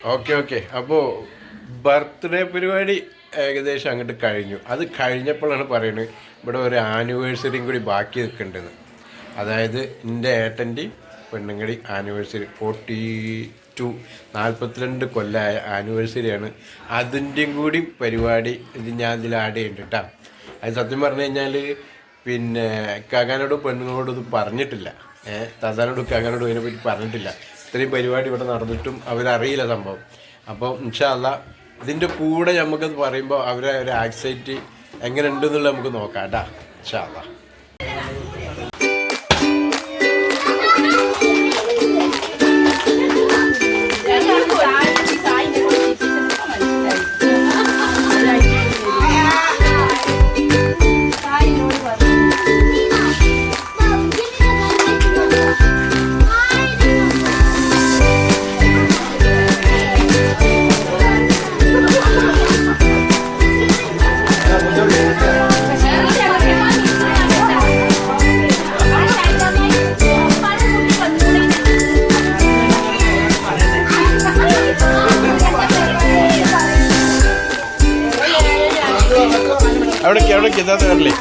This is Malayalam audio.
Okay okay. അപ്പോൾ ബർത്ത്ഡേ പരിപാടി ഏകദേശം അങ്ങോട്ട് കഴിഞ്ഞു. അത് കഴിഞ്ഞപ്പോഴാണ് പറയുന്നത് ഇവിടെ ഒരു ആനിവേഴ്സറിയും കൂടി ബാക്കി നിൽക്കേണ്ടത്. അതായത് എൻ്റെ ഏട്ടൻ്റെയും പെണ്ണുങ്ങളുടെയും ആനിവേഴ്സറി 42 കൊല്ലമായ ആനിവേഴ്സറിയാണ്. അതിൻ്റെയും കൂടി പരിപാടി ഞാൻ ഇതിൽ ആഡ് ചെയ്യുന്നുണ്ട് കേട്ടോ. അത് സത്യം പറഞ്ഞു കഴിഞ്ഞാൽ പിന്നെ കാക്കാനോടും പെണ്ണുങ്ങളോടും ഇത് പറഞ്ഞിട്ടില്ല. താത്താനോടും കാക്കാനോടും അതിനെപ്പറ്റി പറഞ്ഞിട്ടില്ല. ഇത്രയും പരിപാടി ഇവിടെ നടന്നിട്ടും അവരറിയില്ല സംഭവം. അപ്പോൾ ഇൻഷാ അല്ലാ ഇതിൻ്റെ കൂടെ നമുക്കത് പറയുമ്പോൾ അവരെ ഒരു ആക്സൈറ്റി എങ്ങനെ ഉണ്ടെന്നുള്ളത് നമുക്ക് നോക്കാം കേട്ടോ. ഇൻഷാ അല്ലാ. എവിടേക്ക് എവിടേക്ക് ഇതാ കയറില്ലേ?